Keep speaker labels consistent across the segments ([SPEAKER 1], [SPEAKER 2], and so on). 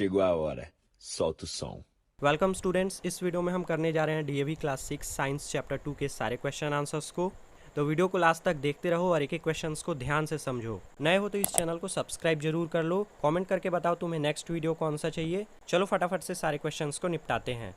[SPEAKER 1] Chegou a hora. Solta o som.
[SPEAKER 2] Welcome students, इस video में हम करने जा रहे हैं डीएवी क्लास 6 साइंस चैप्टर 2 के सारे क्वेश्चन आंसर्स को। तो वीडियो को लास्ट तक देखते रहो और एक एक क्वेश्चंस को ध्यान से समझो। नए हो तो इस चैनल को सब्सक्राइब जरूर कर लो। कमेंट करके बताओ तुम्हें नेक्स्ट वीडियो कौन सा चाहिए। चलो फटाफट से सारे क्वेश्चंस को निपटाते हैं।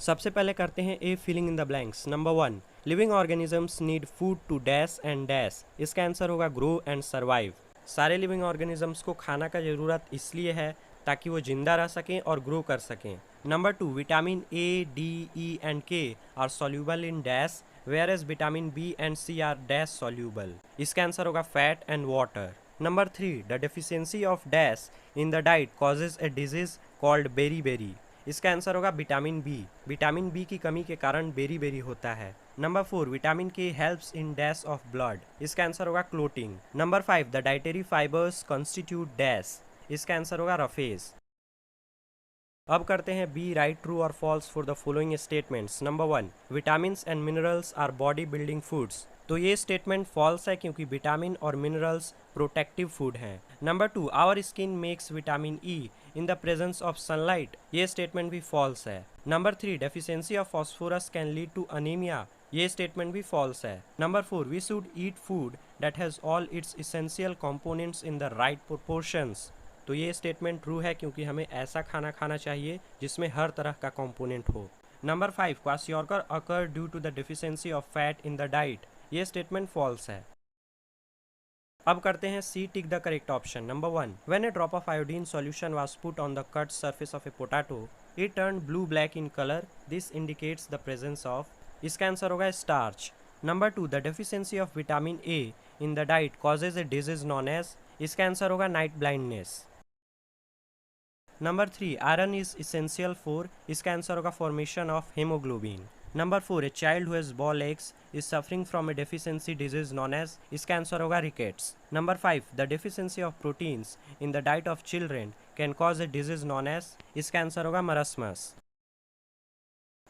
[SPEAKER 2] सबसे पहले करते हैं a filling in the blanks. Number 1, living organisms need food to dash and dash. इसका आंसर होगा ग्रो एंड सर्वाइव। सारे लिविंग ऑर्गेनिजम्स को खाना का ज़रूरत इसलिए है ताकि वो जिंदा रह सकें और ग्रो कर सकें। Number 2, vitamin A, D, E and K are soluble in dash whereas vitamin B and C are dash soluble. इसका आंसर होगा fat and water. Number 3, the deficiency of dash in the diet causes a disease called beri. इसका answer होगा vitamin B. Vitamin B की कमी के कारण beri होता है। Number 4, vitamin K helps in dash of blood. इसका आंसर होगा clotting. Number 5, the dietary fibres constitute dash. इसका आंसर होगा रफेज। अब करते हैं बी राइट ट्रू और false for the following statements. Number 1, vitamins and minerals are body building foods. तो ये स्टेटमेंट फॉल्स है क्योंकि विटामिन और मिनरल्स प्रोटेक्टिव फूड हैं। Number 2, our skin makes vitamin E in the presence of sunlight. ये statement भी false है। Number 3, deficiency of phosphorus can lead to anaemia. ये स्टेटमेंट भी फॉल्स है। Number 4, we should eat food that has all its essential components in the right proportions. तो ये statement true है क्योंकि हमें ऐसा खाना खाना चाहिए जिसमें हर तरह का कंपोनेंट हो। Number 5, kwashiorkor occur due to the deficiency of fat in the diet. ये स्टेटमेंट फॉल्स है। अब करते हैं C tick the correct option. Number 1, when a drop of iodine solution was put on the cut surface of a potato it turn blue black in colour. This indicates the presence of. इसका answer होगा starch. Number 2, the deficiency of vitamin A in the diet causes a disease known as. इसका answer होगा night blindness. Number 3, iron is essential for. इसका answer होगा formation of haemoglobin. Number 4, a child who has bow legs is suffering from a deficiency disease known as. इसका answer होगा rickets. Number 5, the deficiency of proteins in the diet of children can cause a disease known as. इसका answer होगा marasmus.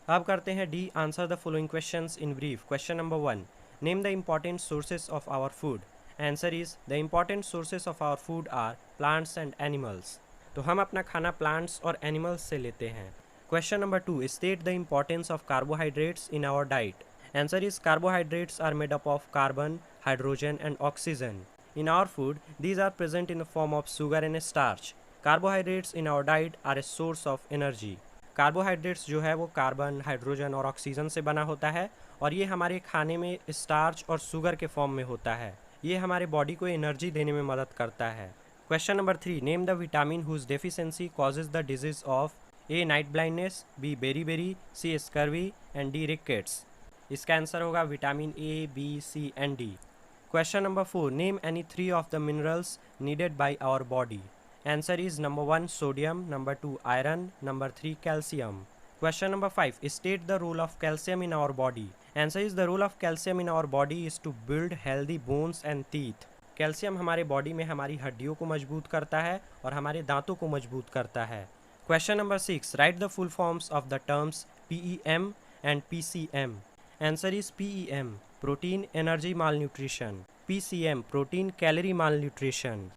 [SPEAKER 2] अब करते हैं D, answer the following questions in brief. Question number 1, name the important sources of our food. Answer is the important sources of our food are plants and animals. तो हम अपना खाना plants और animals से लेते हैं। Question number 2, state the importance of carbohydrates in our diet. Answer is carbohydrates are made up of carbon, hydrogen and oxygen. In our food these are present in the form of sugar and starch. Carbohydrates in our diet are a source of energy. Carbohydrates जो है वो carbon, hydrogen और oxygen से बना होता है और ये हमारे खाने में स्टार्च और शुगर के फॉर्म में होता है। ये हमारे बॉडी को एनर्जी देने में मदद करता है। Question number 3, name the vitamin whose deficiency causes the disease of. A night blindness, B beriberi, C scurvy and D rickets. इसका आंसर होगा vitamin A, B, C and D. Question number 4, name any 3 of the minerals needed by our body. Answer is number 1 sodium, number 2 iron, number 3 calcium. Question number 5, state the role of calcium in our body. Answer is the role of calcium in our body is to build healthy bones and teeth. Calcium हमारे body में हमारी हड्डियों को मजबूत करता है और हमारे दांतों को मजबूत करता है। Question number 6, right the full forms of the terms PEM and PCM। Answer is PEM protein energy mall nutrition, PCM protein calorie mall nutrition.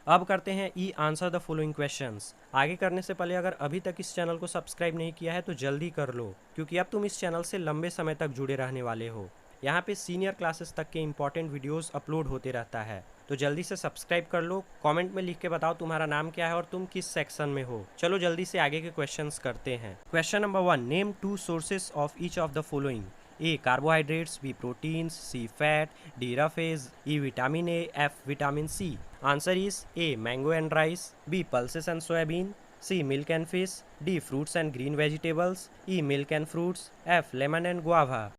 [SPEAKER 2] अब करते हैं ई, आंसर द फॉलोइंग क्वेश्चंस। आगे करने से पहले अगर अभी तक इस चैनल को सब्सक्राइब नहीं किया है तो जल्दी कर लो क्योंकि अब तुम इस चैनल से लंबे समय तक जुड़े रहने वाले हो। यहाँ पे सीनियर क्लासेस तक के इंपॉर्टेंट वीडियोस अपलोड होते रहता है, तो जल्दी से सब्सक्राइब कर लो। कमेंट में लिख के बताओ तुम्हारा नाम क्या है और तुम किस सेक्शन में हो। चलो जल्दी से आगे के क्वेश्चंस करते हैं। Question number 1, name 2 sources of each of the following. A carbohydrates, B proteins, C fat, D roughage, E vitamin A, F vitamin C. Answer is A mango and rice, B pulses and soyabean, C milk and fish, D fruits and green vegetables, E milk and fruits, F lemon and guava.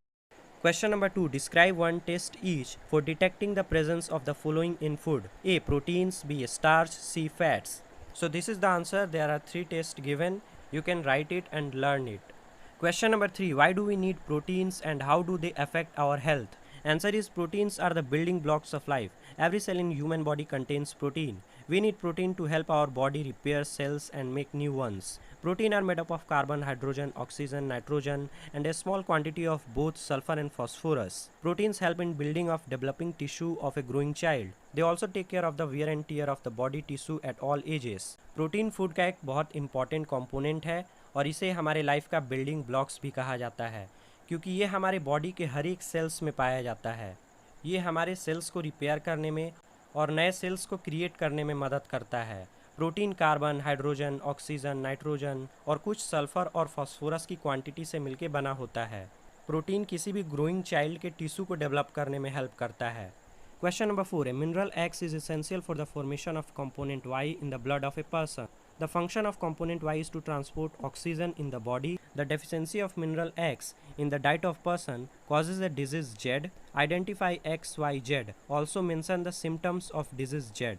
[SPEAKER 2] Question number 2, describe one test each for detecting the presence of the following in food. A proteins, B starch, C fats. So this is the answer. There are 3 tests given. You can write it and learn it. Question number 3, why do we need proteins and how do they affect our health? Answer is proteins are the building blocks of life. Every cell in human body contains protein. We need protein to help our body repair cells and make new ones. Protein are made up of carbon, hydrogen, oxygen, nitrogen, and a small quantity of both sulfur and phosphorus. Proteins help in building of developing tissue of a growing child. They also take care of the wear and tear of the body tissue at all ages. Protein food का एक बहुत important component है और इसे हमारे life का building blocks भी कहा जाता है, क्योंकि ये हमारे बॉडी के हर एक सेल्स में पाया जाता है। ये हमारे सेल्स को रिपेयर करने में और नए सेल्स को क्रिएट करने में मदद करता है। Protein carbon, hydrogen, oxygen, nitrogen और कुछ सल्फर और फास्फोरस की क्वांटिटी से मिलकर बना होता है। प्रोटीन किसी भी ग्रोइंग चाइल्ड के टिश्यू को डेवलप करने में हेल्प करता है। Question number 4, a mineral X is essential for the formation of component Y in the blood of a person. The function of component Y is to transport oxygen in the body. The deficiency of mineral X in the diet of person causes a disease Z. Identify XYZ. Also mention the symptoms of disease Z.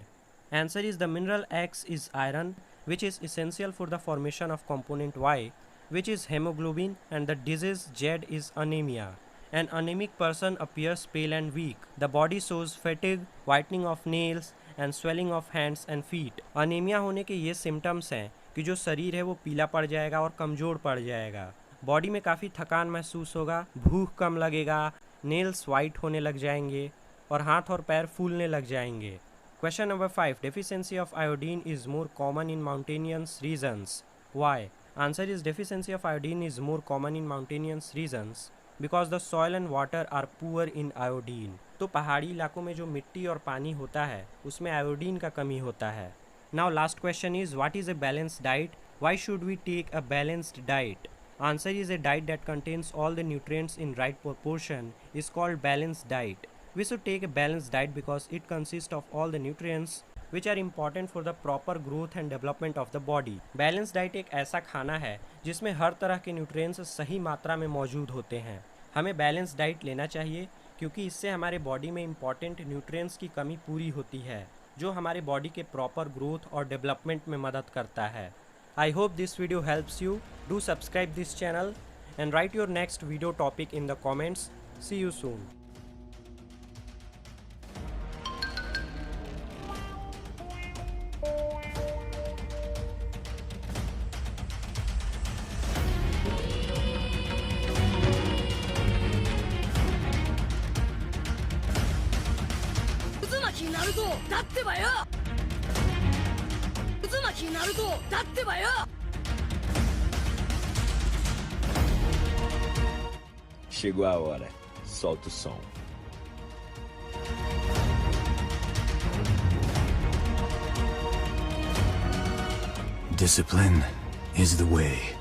[SPEAKER 2] Answer is the mineral X is iron, which is essential for the formation of component Y, which is hemoglobin, and the disease Z is anemia. An anemic person appears pale and weak. The body shows fatigue, whitening of nails, and swelling of hands and feet. Anaemia होने के ये symptoms हैं कि जो शरीर है वो पीला पड़ जाएगा और कमज़ोर पड़ जाएगा। बॉडी में काफ़ी थकान महसूस होगा, भूख कम लगेगा, नेल्स वाइट होने लग जाएंगे और हाथ और पैर फूलने लग जाएंगे। Question number 5, deficiency of iodine is more common in mountainous regions. Why? Answer is deficiency of iodine is more common in mountainous regions because the soil and water are poor in iodine. तो पहाड़ी इलाकों में जो मिट्टी और पानी होता है उसमें आयोडीन का कमी होता है. Now last question is what is a balanced diet? Why should we take a balanced diet? Answer is a diet that contains all the nutrients in right proportion is called balanced diet. We should take a balanced diet because it consists of all the nutrients which are important for the proper growth and development of the body. Balanced diet एक ऐसा खाना है जिसमें हर तरह के nutrients सही मात्रा में मौजूद होते हैं. हमें बैलेंस डाइट लेना चाहिए क्योंकि इससे हमारे बॉडी में इंपॉर्टेंट न्यूट्रिएंट्स की कमी पूरी होती है जो हमारे बॉडी के प्रॉपर ग्रोथ और डेवलपमेंट में मदद करता है. I hope this video helps you. Do subscribe this channel and write your next video topic in the comments. See you soon.
[SPEAKER 1] Chegou a hora. Solta o som.
[SPEAKER 3] Discipline is the way.